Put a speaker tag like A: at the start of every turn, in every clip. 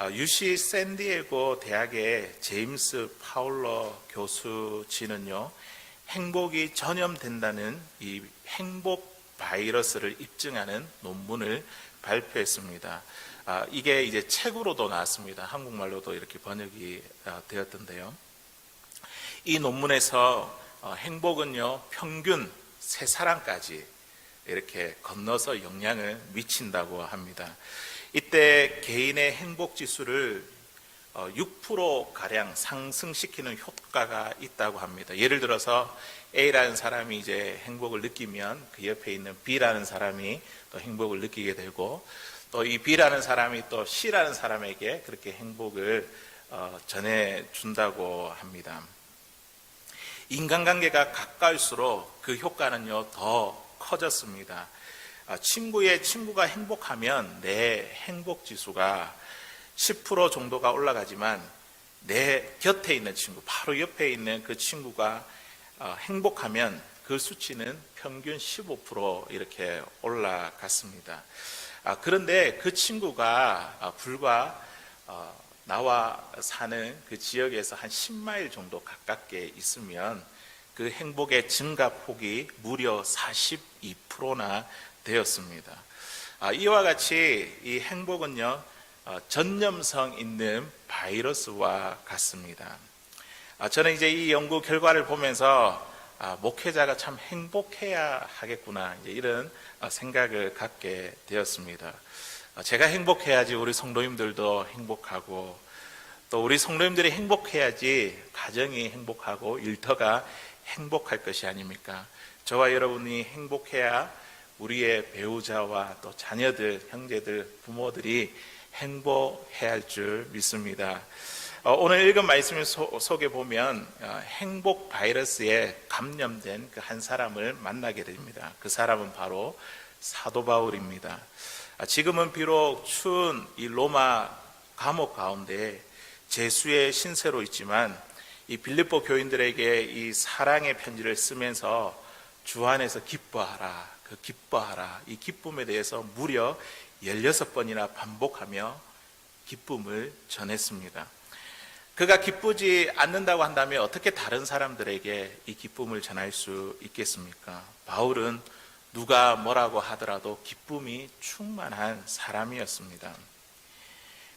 A: UC 샌디에고 대학의 제임스 파울러 교수진은요, 행복이 전염된다는 이 행복 바이러스를 입증하는 논문을 발표했습니다. 이게 이제 책으로도 나왔습니다. 한국말로도 이렇게 번역이 되었던데요. 이 논문에서 행복은요, 평균 3사람까지 이렇게 건너서 영향을 미친다고 합니다. 이때 개인의 행복 지수를 6%가량 상승시키는 효과가 있다고 합니다. 예를 들어서 A라는 사람이 이제 행복을 느끼면 그 옆에 있는 B라는 사람이 또 행복을 느끼게 되고, 또 이 B라는 사람이 또 C라는 사람에게 그렇게 행복을 전해준다고 합니다. 인간관계가 가까울수록 그 효과는요, 더 커졌습니다. 친구가 행복하면 내 행복 지수가 10% 정도가 올라가지만 내 곁에 있는 친구, 바로 옆에 있는 그 친구가 행복하면 그 수치는 평균 15% 이렇게 올라갔습니다. 그런데 그 친구가 불과 나와 사는 그 지역에서 한 10마일 정도 가깝게 있으면 그 행복의 증가폭이 무려 42%나 되었습니다. 이와 같이 이 행복은요, 전염성 있는 바이러스와 같습니다. 저는 이제 이 연구 결과를 보면서 목회자가 참 행복해야 하겠구나, 이제 이런 생각을 갖게 되었습니다. 제가 행복해야지 우리 성도님들도 행복하고, 또 우리 성도님들이 행복해야지 가정이 행복하고 일터가 행복할 것이 아닙니까? 저와 여러분이 행복해야 우리의 배우자와 또 자녀들, 형제들, 부모들이 행복해야 할 줄 믿습니다. 오늘 읽은 말씀 속에 보면 행복 바이러스에 감염된 그 한 사람을 만나게 됩니다. 그 사람은 바로 사도 바울입니다. 지금은 비록 추운 이 로마 감옥 가운데 제수의 신세로 있지만, 이 빌립보 교인들에게 이 사랑의 편지를 쓰면서 주 안에서 기뻐하라, 그 기뻐하라, 이 기쁨에 대해서 무려 16번이나 반복하며 기쁨을 전했습니다. 그가 기쁘지 않는다고 한다면 어떻게 다른 사람들에게 이 기쁨을 전할 수 있겠습니까? 바울은 누가 뭐라고 하더라도 기쁨이 충만한 사람이었습니다.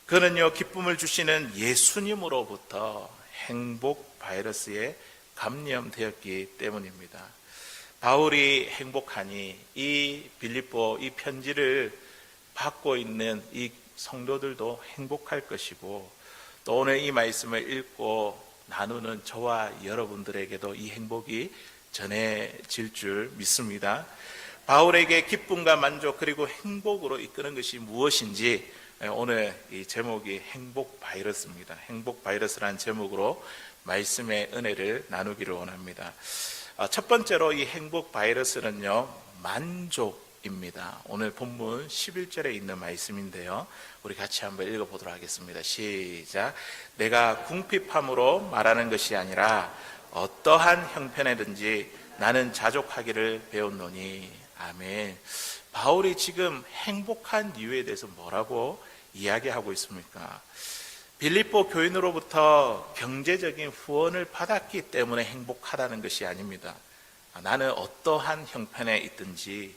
A: 그는요, 기쁨을 주시는 예수님으로부터 행복 바이러스에 감염되었기 때문입니다. 바울이 행복하니 이 빌립보 이 편지를 받고 있는 이 성도들도 행복할 것이고, 또 오늘 이 말씀을 읽고 나누는 저와 여러분들에게도 이 행복이 전해질 줄 믿습니다. 바울에게 기쁨과 만족 그리고 행복으로 이끄는 것이 무엇인지 오늘 이 제목이 행복 바이러스입니다. 행복 바이러스라는 제목으로 말씀의 은혜를 나누기를 원합니다. 첫 번째로 이 행복 바이러스는요, 만족입니다. 오늘 본문 11절에 있는 말씀인데요, 우리 같이 한번 읽어보도록 하겠습니다. 시작. 내가 궁핍함으로 말하는 것이 아니라 어떠한 형편에든지 나는 자족하기를 배웠노니. 아멘. 바울이 지금 행복한 이유에 대해서 뭐라고 이야기하고 있습니까? 빌립보 교인으로부터 경제적인 후원을 받았기 때문에 행복하다는 것이 아닙니다. 나는 어떠한 형편에 있든지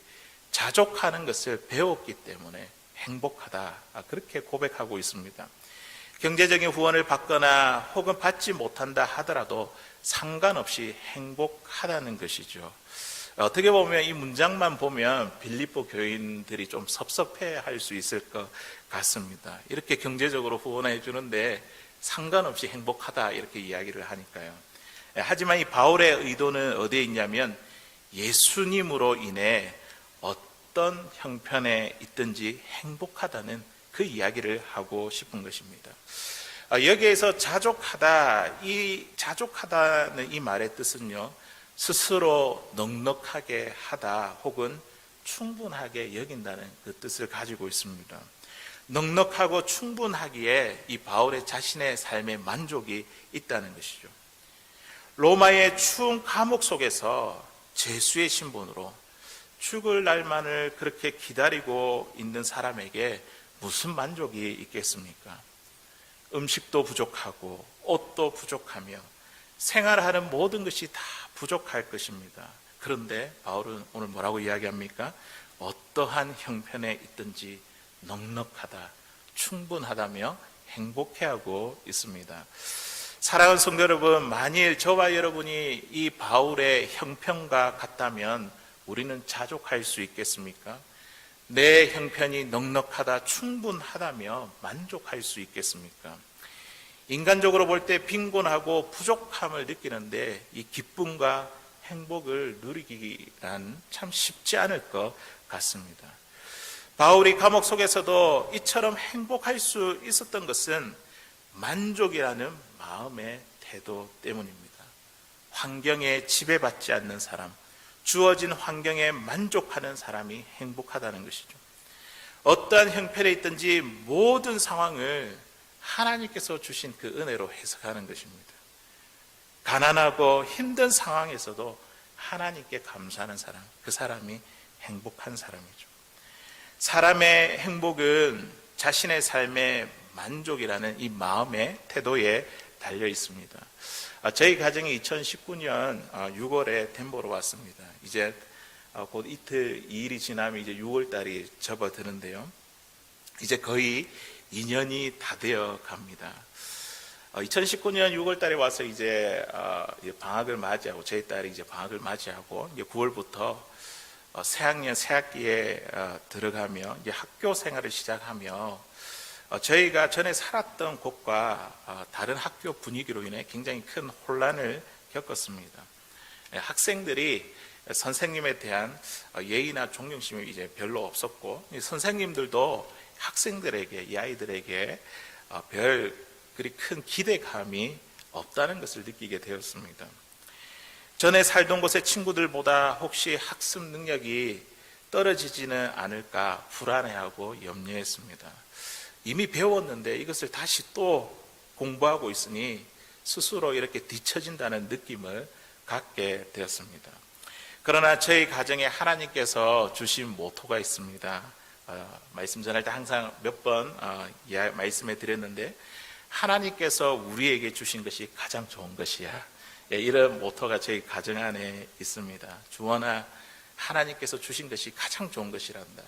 A: 자족하는 것을 배웠기 때문에 행복하다, 그렇게 고백하고 있습니다. 경제적인 후원을 받거나 혹은 받지 못한다 하더라도 상관없이 행복하다는 것이죠. 어떻게 보면 이 문장만 보면 빌립보 교인들이 좀 섭섭해할 수 있을 것 같습니다. 이렇게 경제적으로 후원해 주는데 상관없이 행복하다, 이렇게 이야기를 하니까요. 하지만 이 바울의 의도는 어디에 있냐면 예수님으로 인해 어떤 형편에 있든지 행복하다는 그 이야기를 하고 싶은 것입니다. 여기에서 자족하다는 이 말의 뜻은요, 스스로 넉넉하게 하다 혹은 충분하게 여긴다는 그 뜻을 가지고 있습니다. 넉넉하고 충분하기에 이 바울의 자신의 삶에 만족이 있다는 것이죠. 로마의 추운 감옥 속에서 제수의 신분으로 죽을 날만을 그렇게 기다리고 있는 사람에게 무슨 만족이 있겠습니까? 음식도 부족하고 옷도 부족하며 생활하는 모든 것이 다 부족할 것입니다. 그런데 바울은 오늘 뭐라고 이야기합니까? 어떠한 형편에 있든지 넉넉하다, 충분하다며 행복해하고 있습니다. 사랑하는 성도 여러분, 만일 저와 여러분이 이 바울의 형편과 같다면 우리는 자족할 수 있겠습니까? 내 형편이 넉넉하다, 충분하다며 만족할 수 있겠습니까? 인간적으로 볼 때 빈곤하고 부족함을 느끼는데 이 기쁨과 행복을 누리기란 참 쉽지 않을 것 같습니다. 바울이 감옥 속에서도 이처럼 행복할 수 있었던 것은 만족이라는 마음의 태도 때문입니다. 환경에 지배받지 않는 사람, 주어진 환경에 만족하는 사람이 행복하다는 것이죠. 어떠한 형편에 있든지 모든 상황을 하나님께서 주신 그 은혜로 해석하는 것입니다. 가난하고 힘든 상황에서도 하나님께 감사하는 사람, 그 사람이 행복한 사람이죠. 사람의 행복은 자신의 삶의 만족이라는 이 마음의 태도에 달려 있습니다. 저희 가정이 2019년 6월에 덴버로 왔습니다. 이제 곧 이틀 2일이 지나면 이제 6월 달이 접어드는데요. 이제 거의 2년이 다 되어 갑니다. 2019년 6월 달에 와서 이제 방학을 맞이하고, 저희 딸이 이제 방학을 맞이하고, 이제 9월부터 새학년, 새학기에 들어가며 이제 학교 생활을 시작하며, 저희가 전에 살았던 곳과 다른 학교 분위기로 인해 굉장히 큰 혼란을 겪었습니다. 학생들이 선생님에 대한 예의나 존경심이 이제 별로 없었고, 선생님들도 학생들에게, 이 아이들에게 별 그리 큰 기대감이 없다는 것을 느끼게 되었습니다. 전에 살던 곳의 친구들보다 혹시 학습 능력이 떨어지지는 않을까 불안해하고 염려했습니다. 이미 배웠는데 이것을 다시 또 공부하고 있으니 스스로 이렇게 뒤처진다는 느낌을 갖게 되었습니다. 그러나 저희 가정에 하나님께서 주신 모토가 있습니다. 말씀 전할 때 항상 몇 번 말씀해 드렸는데, 하나님께서 우리에게 주신 것이 가장 좋은 것이야. 이런 모토가 저희 가정 안에 있습니다. 주원아, 하나님께서 주신 것이 가장 좋은 것이란다.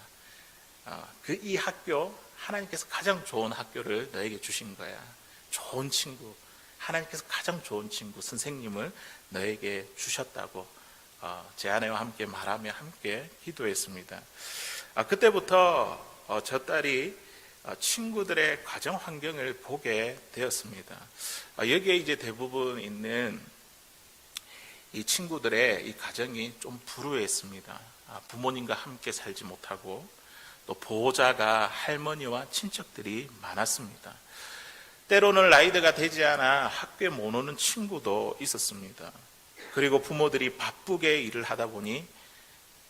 A: 이 학교, 하나님께서 가장 좋은 학교를 너에게 주신 거야. 좋은 친구, 하나님께서 가장 좋은 친구, 선생님을 너에게 주셨다고 제 아내와 함께 말하며 함께 기도했습니다. 그때부터 저 딸이 친구들의 가정 환경을 보게 되었습니다. 여기에 이제 대부분 있는 이 친구들의 이 가정이 좀 불우했습니다. 부모님과 함께 살지 못하고, 또 보호자가 할머니와 친척들이 많았습니다. 때로는 나이대가 되지 않아 학교에 못 오는 친구도 있었습니다. 그리고 부모들이 바쁘게 일을 하다 보니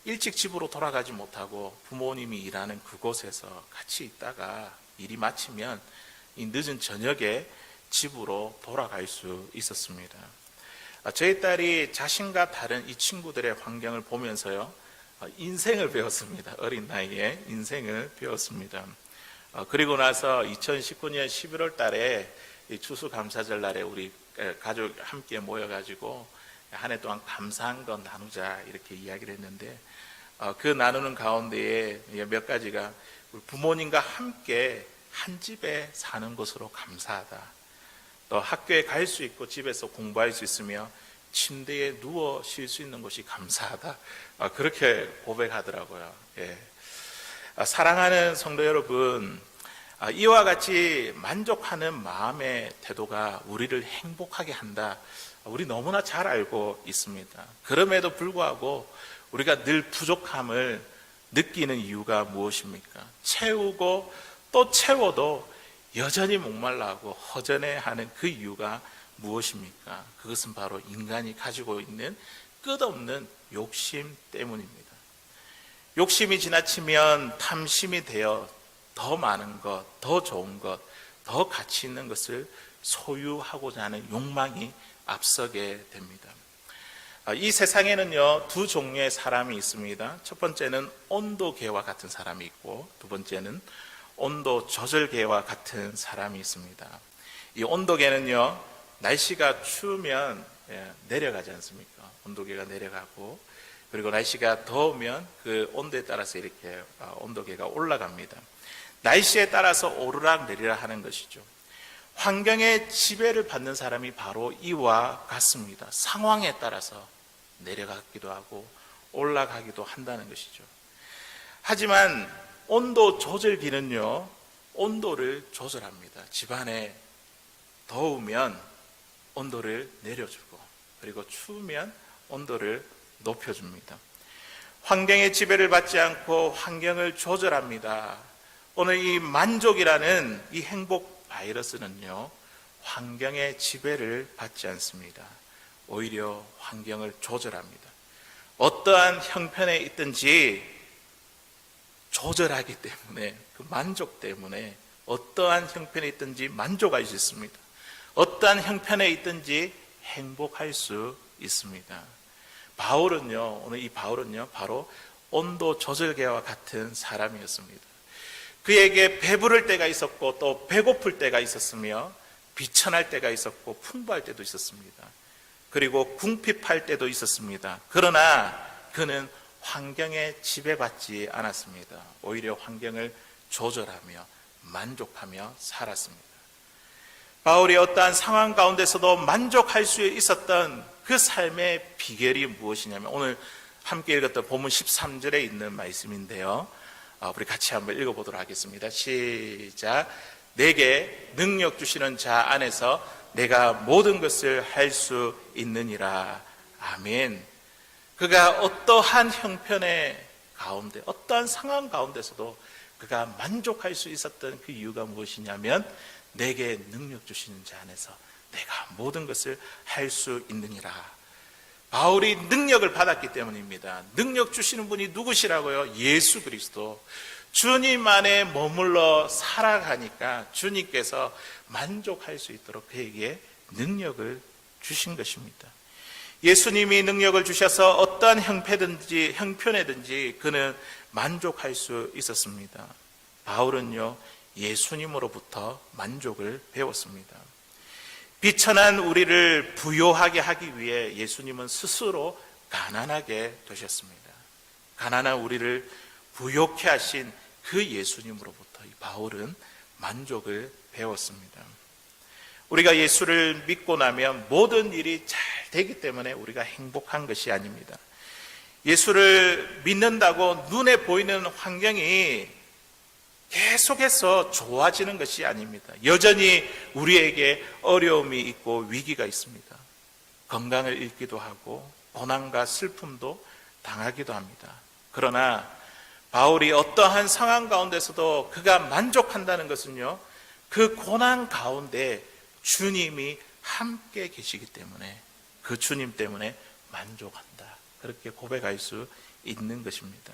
A: 일찍 집으로 돌아가지 못하고 부모님이 일하는 그곳에서 같이 있다가 일이 마치면 이 늦은 저녁에 집으로 돌아갈 수 있었습니다. 저희 딸이 자신과 다른 이 친구들의 환경을 보면서요, 인생을 배웠습니다. 어린 나이에 인생을 배웠습니다. 그리고 나서 2019년 11월 달에 추수감사절 날에 우리 가족 함께 모여가지고 한 해 동안 감사한 것 나누자 이렇게 이야기를 했는데, 그 나누는 가운데에 몇 가지가 부모님과 함께 한 집에 사는 것으로 감사하다. 또 학교에 갈 수 있고 집에서 공부할 수 있으며 침대에 누워 쉴 수 있는 것이 감사하다. 그렇게 고백하더라고요. 예. 사랑하는 성도 여러분, 이와 같이 만족하는 마음의 태도가 우리를 행복하게 한다. 우리 너무나 잘 알고 있습니다. 그럼에도 불구하고 우리가 늘 부족함을 느끼는 이유가 무엇입니까? 채우고 또 채워도 여전히 목말라하고 허전해하는 그 이유가 무엇입니까? 그것은 바로 인간이 가지고 있는 끝없는 욕심 때문입니다. 욕심이 지나치면 탐심이 되어 더 많은 것, 더 좋은 것, 더 가치 있는 것을 소유하고자 하는 욕망이 앞서게 됩니다. 이 세상에는요, 두 종류의 사람이 있습니다. 첫 번째는 온도계와 같은 사람이 있고, 두 번째는 온도 조절계와 같은 사람이 있습니다. 이 온도계는요, 날씨가 추우면 내려가지 않습니까? 온도계가 내려가고, 그리고 날씨가 더우면 그 온도에 따라서 이렇게 온도계가 올라갑니다. 날씨에 따라서 오르락 내리락 하는 것이죠. 환경의 지배를 받는 사람이 바로 이와 같습니다. 상황에 따라서 내려가기도 하고 올라가기도 한다는 것이죠. 하지만 온도 조절기는요, 온도를 조절합니다. 집안에 더우면 온도를 내려주고, 그리고 추우면 온도를 높여줍니다. 환경의 지배를 받지 않고 환경을 조절합니다. 오늘 이 만족이라는 이 행복 바이러스는요, 환경의 지배를 받지 않습니다. 오히려 환경을 조절합니다. 어떠한 형편에 있든지 조절하기 때문에, 그 만족 때문에 어떠한 형편에 있든지 만족할 수 있습니다. 어떠한 형편에 있든지 행복할 수 있습니다. 바울은요, 오늘 이 바울은요, 바로 온도 조절계와 같은 사람이었습니다. 그에게 배부를 때가 있었고 또 배고플 때가 있었으며, 비천할 때가 있었고 풍부할 때도 있었습니다. 그리고 궁핍할 때도 있었습니다. 그러나 그는 환경에 지배받지 않았습니다. 오히려 환경을 조절하며 만족하며 살았습니다. 바울이 어떠한 상황 가운데서도 만족할 수 있었던 그 삶의 비결이 무엇이냐면, 오늘 함께 읽었던 본문 13절에 있는 말씀인데요, 우리 같이 한번 읽어보도록 하겠습니다. 시작. 내게 능력 주시는 자 안에서 내가 모든 것을 할 수 있느니라. 아멘. 그가 어떠한 형편의 가운데, 어떠한 상황 가운데서도 그가 만족할 수 있었던 그 이유가 무엇이냐면, 내게 능력 주시는 자 안에서 내가 모든 것을 할 수 있느니라. 바울이 능력을 받았기 때문입니다. 능력 주시는 분이 누구시라고요? 예수 그리스도. 주님 안에 머물러 살아가니까 주님께서 만족할 수 있도록 그에게 능력을 주신 것입니다. 예수님이 능력을 주셔서 어떠한 형편에든지 그는 만족할 수 있었습니다. 바울은요, 예수님으로부터 만족을 배웠습니다. 비천한 우리를 부요하게 하기 위해 예수님은 스스로 가난하게 되셨습니다. 가난한 우리를 부요케 하신 그 예수님으로부터 이 바울은 만족을 배웠습니다. 우리가 예수를 믿고 나면 모든 일이 잘 되기 때문에 우리가 행복한 것이 아닙니다. 예수를 믿는다고 눈에 보이는 환경이 계속해서 좋아지는 것이 아닙니다. 여전히 우리에게 어려움이 있고 위기가 있습니다. 건강을 잃기도 하고 고난과 슬픔도 당하기도 합니다. 그러나 바울이 어떠한 상황 가운데서도 그가 만족한다는 것은요, 그 고난 가운데 주님이 함께 계시기 때문에, 그 주님 때문에 만족한다, 그렇게 고백할 수 있는 것입니다.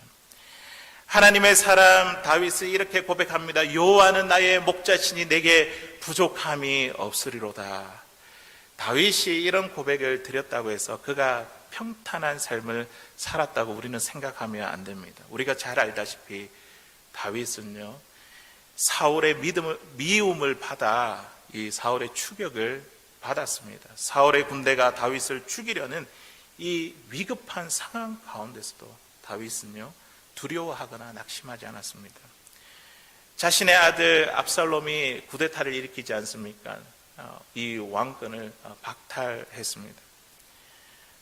A: 하나님의 사람 다윗이 이렇게 고백합니다. 여호와는 나의 목자시니 내게 부족함이 없으리로다. 다윗이 이런 고백을 드렸다고 해서 그가 평탄한 삶을 살았다고 우리는 생각하면 안 됩니다. 우리가 잘 알다시피 다윗은요, 사울의 미움을 받아 이 사울의 추격을 받았습니다. 사울의 군대가 다윗을 죽이려는 이 위급한 상황 가운데서도 다윗은요, 두려워하거나 낙심하지 않았습니다. 자신의 아들 압살롬이 쿠데타를 일으키지 않습니까? 이 왕권을 박탈했습니다.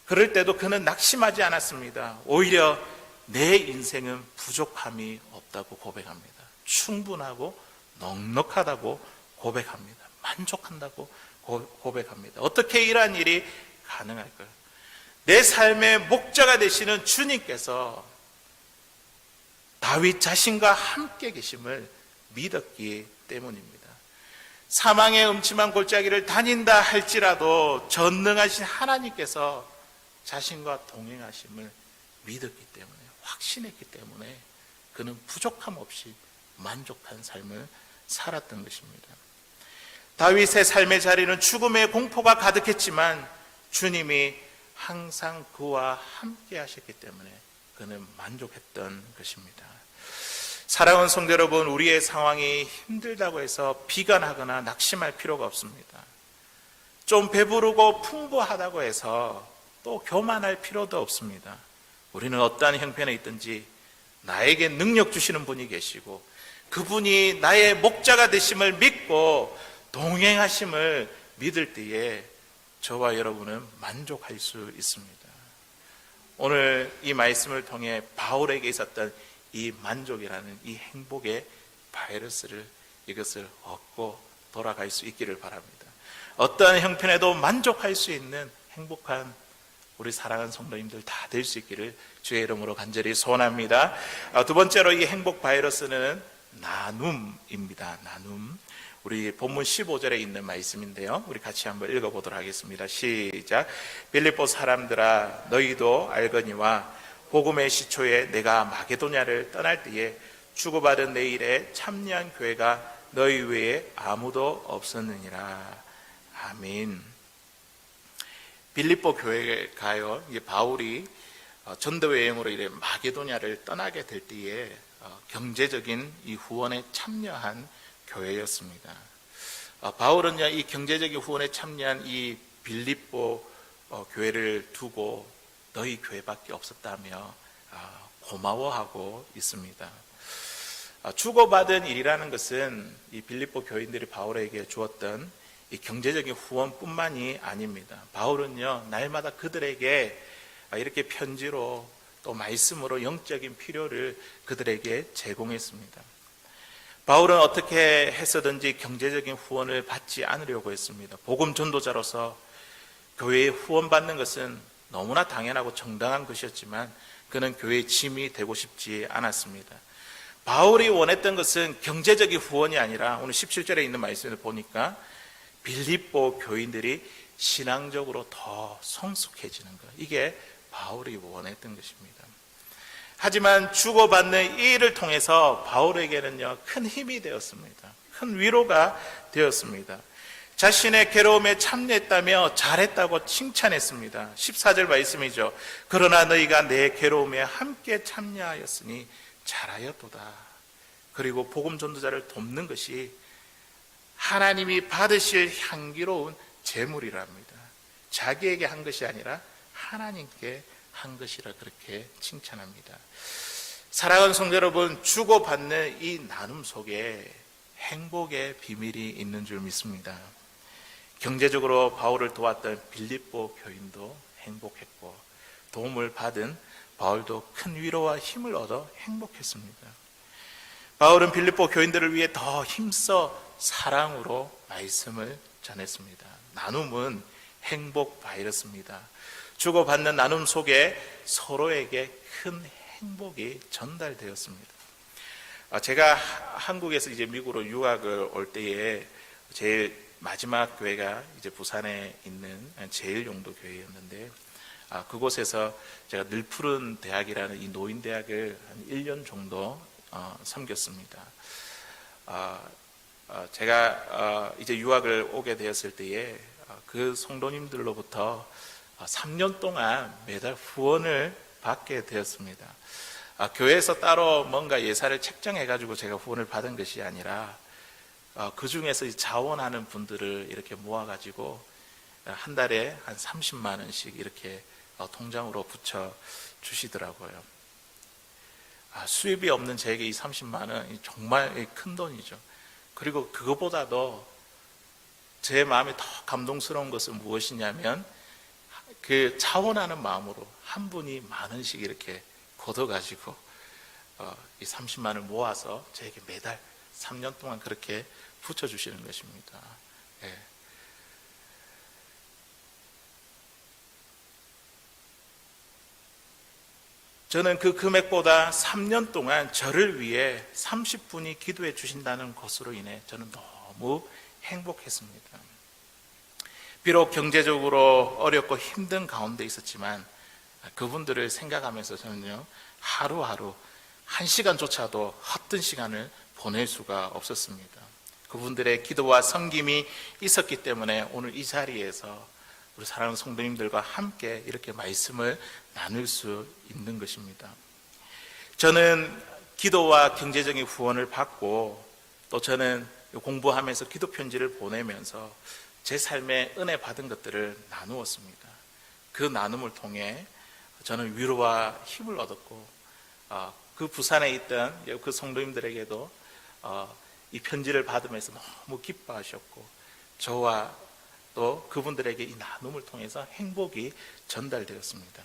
A: 그럴 때도 그는 낙심하지 않았습니다. 오히려 내 인생은 부족함이 없다고 고백합니다. 충분하고 넉넉하다고 고백합니다. 만족한다고 고백합니다. 어떻게 이러한 일이 가능할까요? 내 삶의 목자가 되시는 주님께서 다윗 자신과 함께 계심을 믿었기 때문입니다. 사망의 음침한 골짜기를 다닌다 할지라도 전능하신 하나님께서 자신과 동행하심을 믿었기 때문에, 확신했기 때문에 그는 부족함 없이 만족한 삶을 살았던 것입니다. 다윗의 삶의 자리는 죽음의 공포가 가득했지만 주님이 항상 그와 함께 하셨기 때문에 그는 만족했던 것입니다. 사랑하는 성도 여러분, 우리의 상황이 힘들다고 해서 비관하거나 낙심할 필요가 없습니다. 좀 배부르고 풍부하다고 해서 또 교만할 필요도 없습니다. 우리는 어떠한 형편에 있든지 나에게 능력 주시는 분이 계시고 그분이 나의 목자가 되심을 믿고 동행하심을 믿을 때에 저와 여러분은 만족할 수 있습니다. 오늘 이 말씀을 통해 바울에게 있었던 이 만족이라는 이 행복의 바이러스를 이것을 얻고 돌아갈 수 있기를 바랍니다. 어떠한 형편에도 만족할 수 있는 행복한 우리 사랑하는 성도님들 다 될 수 있기를 주의 이름으로 간절히 소원합니다. 두 번째로 이 행복 바이러스는 나눔입니다. 나눔. 우리 본문 15절에 있는 말씀인데요, 우리 같이 한번 읽어보도록 하겠습니다. 시작. 빌립보 사람들아, 너희도 알거니와 복음의 시초에 내가 마게도냐를 떠날 때에 주고받은 내 일에 참여한 교회가 너희 외에 아무도 없었느니라. 아멘. 빌립보 교회에 가요. 바울이 전도 여행으로 이래 마게도냐를 떠나게 될 때에 경제적인 이 후원에 참여한 교회였습니다. 바울은요, 이 경제적인 후원에 참여한 이 빌립보 교회를 두고 너희 교회밖에 없었다며 고마워하고 있습니다. 주고받은 일이라는 것은 이 빌립보 교인들이 바울에게 주었던 이 경제적인 후원뿐만이 아닙니다. 바울은요, 날마다 그들에게 이렇게 편지로 또 말씀으로 영적인 필요를 그들에게 제공했습니다. 바울은 어떻게 해서든지 경제적인 후원을 받지 않으려고 했습니다. 복음 전도자로서 교회에 후원받는 것은 너무나 당연하고 정당한 것이었지만 그는 교회의 짐이 되고 싶지 않았습니다. 바울이 원했던 것은 경제적인 후원이 아니라 오늘 17절에 있는 말씀을 보니까 빌립보 교인들이 신앙적으로 더 성숙해지는 것, 이게 바울이 원했던 것입니다. 하지만 주고받는 이 일을 통해서 바울에게는요, 큰 힘이 되었습니다. 큰 위로가 되었습니다. 자신의 괴로움에 참여했다며 잘했다고 칭찬했습니다. 14절 말씀이죠. 그러나 너희가 내 괴로움에 함께 참여하였으니 잘하였도다. 그리고 복음 전도자를 돕는 것이 하나님이 받으실 향기로운 제물이랍니다. 자기에게 한 것이 아니라 하나님께 한 것이라 그렇게 칭찬합니다. 사랑하는 성도 여러분, 주고받는 이 나눔 속에 행복의 비밀이 있는 줄 믿습니다. 경제적으로 바울을 도왔던 빌립보 교인도 행복했고 도움을 받은 바울도 큰 위로와 힘을 얻어 행복했습니다. 바울은 빌립보 교인들을 위해 더 힘써 사랑으로 말씀을 전했습니다. 나눔은 행복 바이러스입니다. 주고받는 나눔 속에 서로에게 큰 행복이 전달되었습니다. 제가 한국에서 이제 미국으로 유학을 올 때에 제일 마지막 교회가 이제 부산에 있는 제일용도 교회였는데, 그곳에서 제가 늘푸른 대학이라는 이 노인대학을 한 1년 정도 섬겼습니다. 제가 이제 유학을 오게 되었을 때에 그 성도님들로부터 3년 동안 매달 후원을 받게 되었습니다. 교회에서 따로 뭔가 예산을 책정해가지고 제가 후원을 받은 것이 아니라 그 중에서 자원하는 분들을 이렇게 모아가지고 한 달에 한 30만 원씩 이렇게 통장으로 붙여 주시더라고요. 수입이 없는 저에게 이 30만 원이 정말 큰 돈이죠. 그리고 그것보다도 제 마음이 더 감동스러운 것은 무엇이냐면 그 자원하는 마음으로 한 분이 만 원씩 이렇게 걷어가지고 이 30만 원을 모아서 저에게 매달 3년 동안 그렇게 붙여주시는 것입니다. 예. 저는 그 금액보다 3년 동안 저를 위해 30분이 기도해 주신다는 것으로 인해 저는 너무 행복했습니다. 비록 경제적으로 어렵고 힘든 가운데 있었지만 그분들을 생각하면서 저는요, 하루하루 1시간조차도 헛된 시간을 보낼 수가 없었습니다. 그분들의 기도와 섬김이 있었기 때문에 오늘 이 자리에서 우리 사랑하는 성도님들과 함께 이렇게 말씀을 나눌 수 있는 것입니다. 저는 기도와 경제적인 후원을 받고 또 저는 공부하면서 기도 편지를 보내면서 제 삶에 은혜 받은 것들을 나누었습니다. 그 나눔을 통해 저는 위로와 힘을 얻었고 그 부산에 있던 그 성도님들에게도 이 편지를 받으면서 너무 기뻐하셨고 저와 또 그분들에게 이 나눔을 통해서 행복이 전달되었습니다.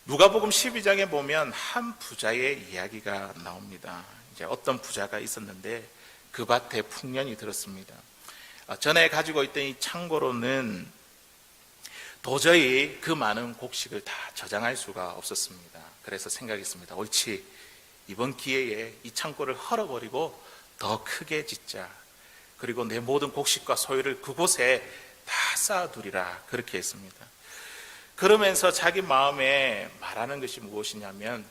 A: 누가복음 12장에 보면 한 부자의 이야기가 나옵니다. 이제 어떤 부자가 있었는데 그 밭에 풍년이 들었습니다. 전에 가지고 있던 이 창고로는 도저히 그 많은 곡식을 다 저장할 수가 없었습니다. 그래서 생각했습니다. 옳지, 이번 기회에 이 창고를 헐어버리고 더 크게 짓자. 그리고 내 모든 곡식과 소유를 그곳에 다 쌓아두리라. 그렇게 했습니다. 그러면서 자기 마음에 말하는 것이 무엇이냐면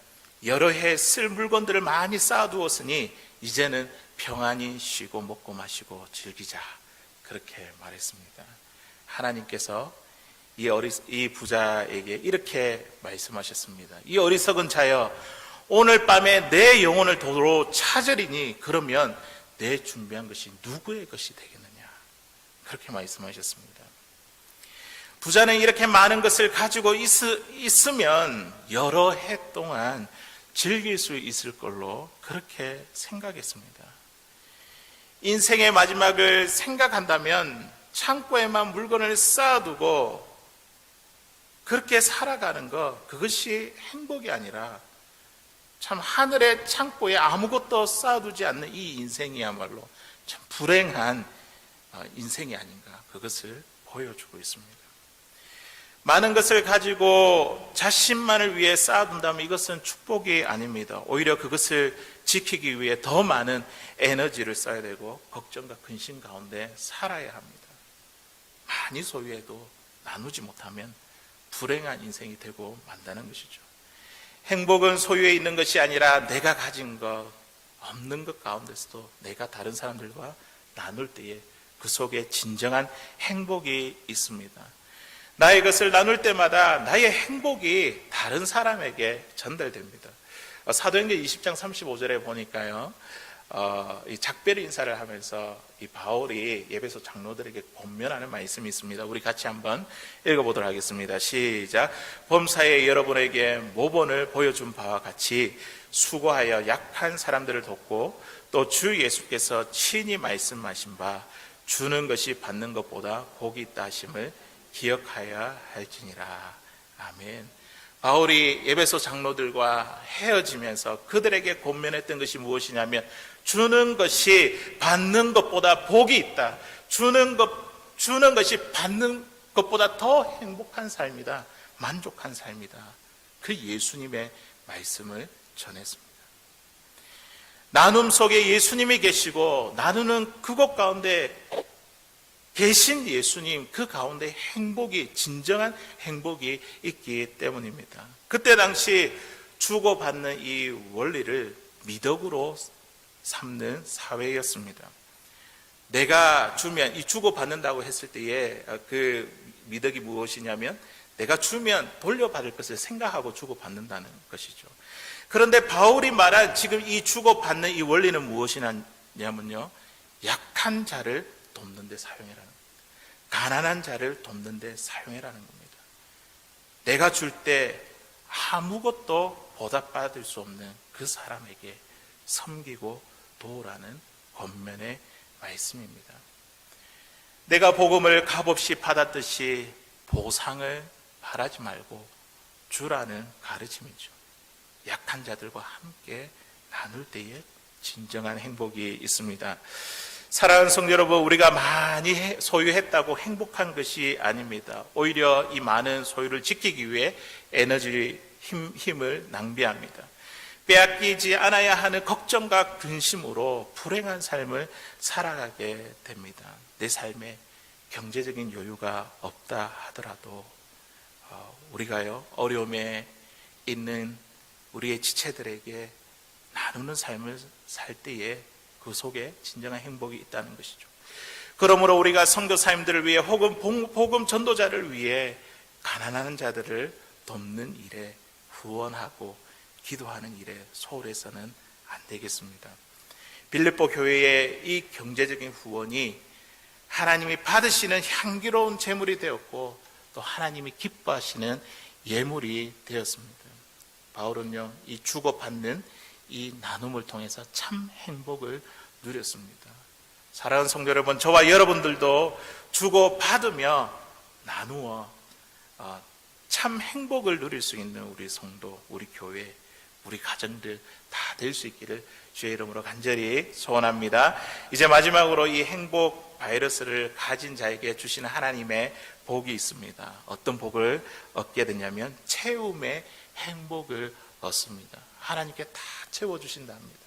A: 여러 해 쓸 물건들을 많이 쌓아두었으니 이제는 평안히 쉬고 먹고 마시고 즐기자. 그렇게 말했습니다. 하나님께서 이 부자에게 이렇게 말씀하셨습니다. 이 어리석은 자여, 오늘 밤에 내 영혼을 도로 찾으리니 그러면 내 준비한 것이 누구의 것이 되겠느냐. 그렇게 말씀하셨습니다. 부자는 이렇게 많은 것을 가지고 있으면 여러 해 동안 즐길 수 있을 걸로 그렇게 생각했습니다. 인생의 마지막을 생각한다면 창고에만 물건을 쌓아두고 그렇게 살아가는 것, 그것이 행복이 아니라 참 하늘의 창고에 아무것도 쌓아두지 않는 이 인생이야말로 참 불행한 인생이 아닌가, 그것을 보여주고 있습니다. 많은 것을 가지고 자신만을 위해 쌓아둔다면 이것은 축복이 아닙니다. 오히려 그것을 지키기 위해 더 많은 에너지를 써야 되고 걱정과 근심 가운데 살아야 합니다. 많이 소유해도 나누지 못하면 불행한 인생이 되고 만다는 것이죠. 행복은 소유에 있는 것이 아니라 내가 가진 것, 없는 것 가운데서도 내가 다른 사람들과 나눌 때에 그 속에 진정한 행복이 있습니다. 나의 것을 나눌 때마다 나의 행복이 다른 사람에게 전달됩니다. 사도행전 20장 35절에 보니까요, 이 작별 인사를 하면서 이 바울이 에베소 장로들에게 권면하는 말씀이 있습니다. 우리 같이 한번 읽어보도록 하겠습니다. 시작. 범사에 여러분에게 모본을 보여준 바와 같이 수고하여 약한 사람들을 돕고 또 주 예수께서 친히 말씀하신 바 주는 것이 받는 것보다 복이 있다 하심을 기억하여야 할지니라. 아멘. 바울이 에베소 장로들과 헤어지면서 그들에게 권면했던 것이 무엇이냐면 주는 것이 받는 것보다 복이 있다. 주는 것이 받는 것보다 더 행복한 삶이다. 만족한 삶이다. 그 예수님의 말씀을 전했습니다. 나눔 속에 예수님이 계시고 나누는 그곳 가운데 계신 예수님, 그 가운데 행복이, 진정한 행복이 있기 때문입니다. 그때 당시 주고받는 이 원리를 미덕으로 삼는 사회였습니다. 내가 주면, 이 주고받는다고 했을 때에 그 미덕이 무엇이냐면 내가 주면 돌려받을 것을 생각하고 주고받는다는 것이죠. 그런데 바울이 말한 지금 이 주고받는 이 원리는 무엇이냐면요, 약한 자를 돕는 데 사용해라는 겁니다. 가난한 자를 돕는 데 사용해라는 겁니다. 내가 줄 때 아무것도 보답받을 수 없는 그 사람에게 섬기고 도우라는 권면의 말씀입니다. 내가 복음을 값없이 받았듯이 보상을 바라지 말고 주라는 가르침이죠. 약한 자들과 함께 나눌 때에 진정한 행복이 있습니다. 사랑하는 성도 여러분, 우리가 많이 소유했다고 행복한 것이 아닙니다. 오히려 이 많은 소유를 지키기 위해 에너지, 힘을 낭비합니다. 빼앗기지 않아야 하는 걱정과 근심으로 불행한 삶을 살아가게 됩니다. 내 삶에 경제적인 여유가 없다 하더라도 우리가요, 어려움에 있는 우리의 지체들에게 나누는 삶을 살 때에 그 속에 진정한 행복이 있다는 것이죠. 그러므로 우리가 선교사님들을 위해 혹은 복음 전도자를 위해 가난한 자들을 돕는 일에 후원하고 기도하는 일에 소홀해서는 안 되겠습니다. 빌립보 교회의 이 경제적인 후원이 하나님이 받으시는 향기로운 제물이 되었고 또 하나님이 기뻐하시는 예물이 되었습니다. 바울은요, 이 주고받는 이 나눔을 통해서 참 행복을 누렸습니다. 사랑하는 성도 여러분, 저와 여러분들도 주고받으며 나누어 참 행복을 누릴 수 있는 우리 성도, 우리 교회, 우리 가정들 다 될 수 있기를 주의 이름으로 간절히 소원합니다. 이제 마지막으로 이 행복 바이러스를 가진 자에게 주시는 하나님의 복이 있습니다. 어떤 복을 얻게 되냐면 채움의 행복을 얻습니다. 하나님께 다 채워주신다 합니다.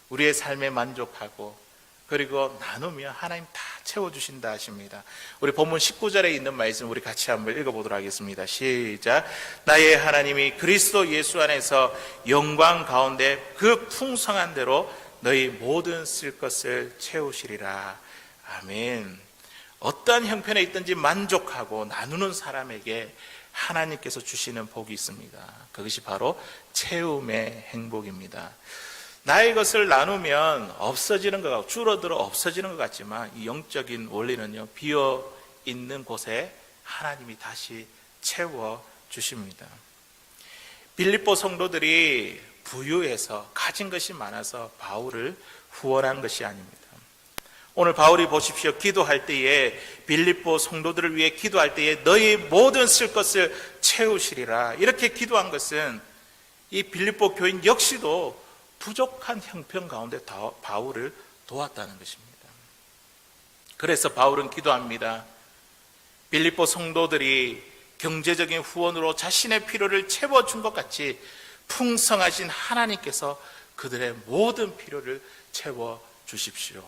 A: 우리의 삶에 만족하고 그리고 나누며 하나님 다 채워주신다 하십니다. 우리 본문 19절에 있는 말씀 우리 같이 한번 읽어보도록 하겠습니다. 시작. 나의 하나님이 그리스도 예수 안에서 영광 가운데 그 풍성한 대로 너희 모든 쓸 것을 채우시리라. 아멘. 어떠한 형편에 있든지 만족하고 나누는 사람에게 하나님께서 주시는 복이 있습니다. 그것이 바로 채움의 행복입니다. 나의 것을 나누면 없어지는 것 같고 줄어들어 없어지는 것 같지만 이 영적인 원리는요, 비어 있는 곳에 하나님이 다시 채워 주십니다. 빌립보 성도들이 부유해서 가진 것이 많아서 바울을 후원한 것이 아닙니다. 오늘 바울이 보십시오. 기도할 때에 빌립보 성도들을 위해 기도할 때에 너희 모든 쓸 것을 채우시리라 이렇게 기도한 것은 이 빌립보 교인 역시도 부족한 형편 가운데 바울을 도왔다는 것입니다. 그래서 바울은 기도합니다. 빌립보 성도들이 경제적인 후원으로 자신의 필요를 채워준 것 같이 풍성하신 하나님께서 그들의 모든 필요를 채워주십시오.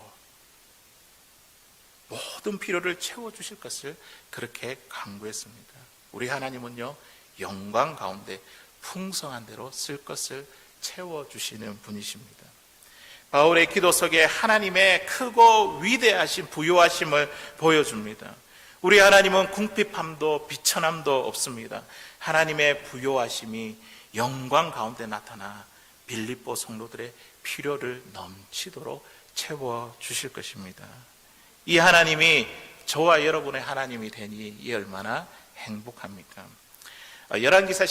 A: 모든 필요를 채워주실 것을 그렇게 강구했습니다. 우리 하나님은요, 영광 가운데 풍성한 대로 쓸 것을 채워주시는 분이십니다. 바울의 기도 속에 하나님의 크고 위대하신 부요하심을 보여줍니다. 우리 하나님은 궁핍함도 비천함도 없습니다. 하나님의 부요하심이 영광 가운데 나타나 빌립보 성도들의 필요를 넘치도록 채워주실 것입니다. 이 하나님이 저와 여러분의 하나님이 되니 이 얼마나 행복합니까? 열왕기상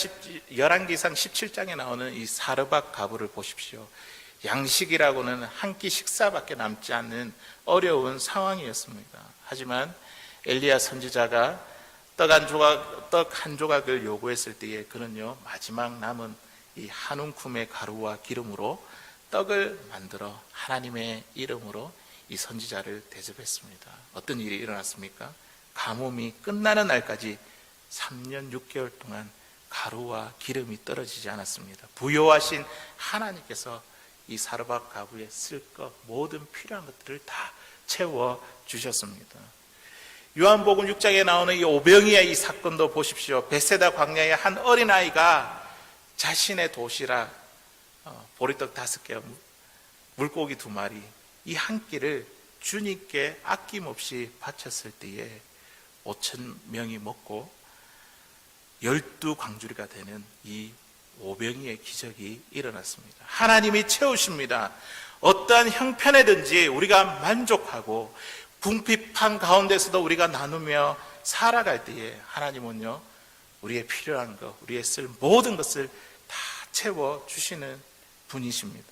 A: 17장에 나오는 이 사르밧 가부를 보십시오. 양식이라고는 한 끼 식사밖에 남지 않는 어려운 상황이었습니다. 하지만 엘리야 선지자가 떡 한 조각을 요구했을 때에 그는요, 마지막 남은 이 한 움큼의 가루와 기름으로 떡을 만들어 하나님의 이름으로 이 선지자를 대접했습니다. 어떤 일이 일어났습니까? 가뭄이 끝나는 날까지 3년 6개월 동안 가루와 기름이 떨어지지 않았습니다. 부요하신 하나님께서 이 사르밧 가부에 쓸 것 모든 필요한 것들을 다 채워주셨습니다. 요한복음 6장에 나오는 이 오병이의 이 사건도 보십시오. 베세다 광야의 한 어린아이가 자신의 도시락 보리떡 5개, 물고기 2마리 이 한 끼를 주님께 아낌없이 바쳤을 때에 5,000명이 먹고 12광주리가 되는 이 오병이의 기적이 일어났습니다. 하나님이 채우십니다. 어떠한 형편에든지 우리가 만족하고 궁핍한 가운데서도 우리가 나누며 살아갈 때에 하나님은요, 우리의 필요한 것, 우리의 쓸 모든 것을 다 채워주시는 분이십니다.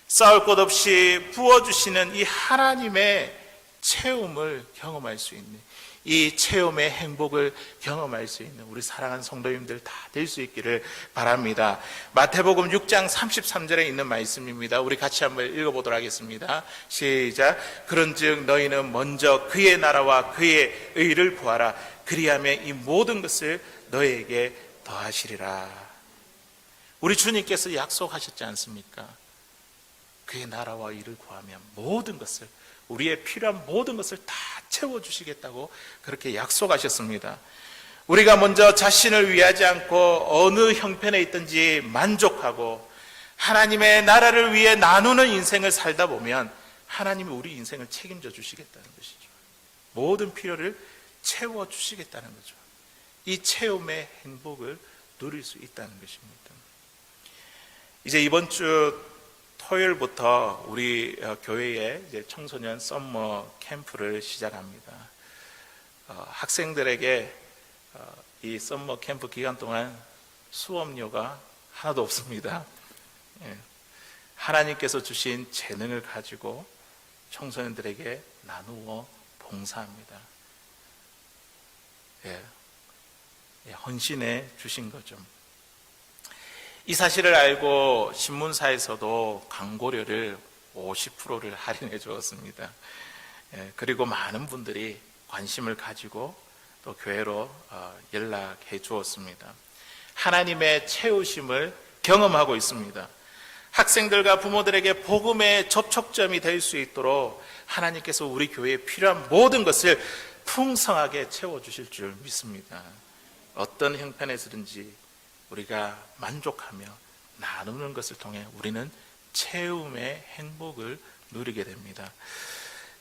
A: 싸울 것 없이 부어주시는 이 하나님의 체험을 경험할 수 있는, 이 체험의 행복을 경험할 수 있는 우리 사랑하는 성도님들 다 될 수 있기를 바랍니다. 마태복음 6장 33절에 있는 말씀입니다. 우리 같이 한번 읽어보도록 하겠습니다. 시작. 그런즉 너희는 먼저 그의 나라와 그의 의를 구하라. 그리하면 이 모든 것을 너희에게 더하시리라. 우리 주님께서 약속하셨지 않습니까? 그의 나라와 의를 구하면 모든 것을, 우리의 필요한 모든 것을 다 채워주시겠다고 그렇게 약속하셨습니다. 우리가 먼저 자신을 위하지 않고 어느 형편에 있든지 만족하고 하나님의 나라를 위해 나누는 인생을 살다 보면 하나님이 우리 인생을 책임져 주시겠다는 것이죠. 모든 필요를 채워주시겠다는 거죠. 이 체험의 행복을 누릴 수 있다는 것입니다. 이제 이번 주 토요일부터 우리 교회에 이제 청소년 썸머 캠프를 시작합니다. 학생들에게 이 썸머 캠프 기간 동안 수업료가 하나도 없습니다. 하나님께서 주신 재능을 가지고 청소년들에게 나누어 봉사합니다. 헌신해 주신 거죠. 이 사실을 알고 신문사에서도 광고료를 50%를 할인해 주었습니다. 그리고 많은 분들이 관심을 가지고 또 교회로 연락해 주었습니다. 하나님의 채우심을 경험하고 있습니다. 학생들과 부모들에게 복음의 접촉점이 될 수 있도록 하나님께서 우리 교회에 필요한 모든 것을 풍성하게 채워주실 줄 믿습니다. 어떤 형편에서든지 우리가 만족하며 나누는 것을 통해 우리는 채움의 행복을 누리게 됩니다.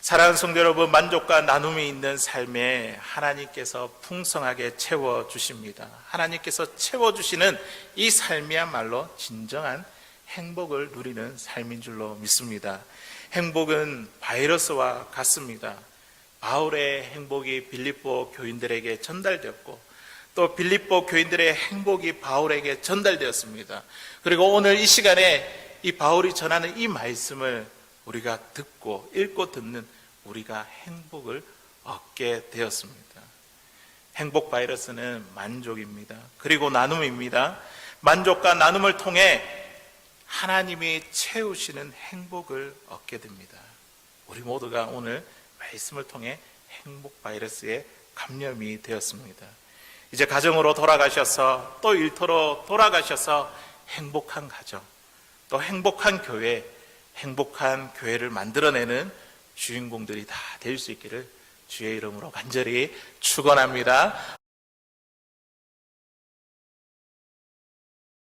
A: 사랑하는 성도 여러분, 만족과 나눔이 있는 삶에 하나님께서 풍성하게 채워주십니다. 하나님께서 채워주시는 이 삶이야말로 진정한 행복을 누리는 삶인 줄로 믿습니다. 행복은 바이러스와 같습니다. 바울의 행복이 빌립보 교인들에게 전달되었고 또 빌립보 교인들의 행복이 바울에게 전달되었습니다. 그리고 오늘 이 시간에 이 바울이 전하는 이 말씀을 우리가 듣고 읽고 듣는 우리가 행복을 얻게 되었습니다. 행복 바이러스는 만족입니다. 그리고 나눔입니다. 만족과 나눔을 통해 하나님이 채우시는 행복을 얻게 됩니다. 우리 모두가 오늘 말씀을 통해 행복 바이러스에 감염이 되었습니다. 이제 가정으로 돌아가셔서 또 일터로 돌아가셔서 행복한 가정, 또 행복한 교회, 행복한 교회를 만들어내는 주인공들이 다 될 수 있기를 주의 이름으로 간절히 축원합니다.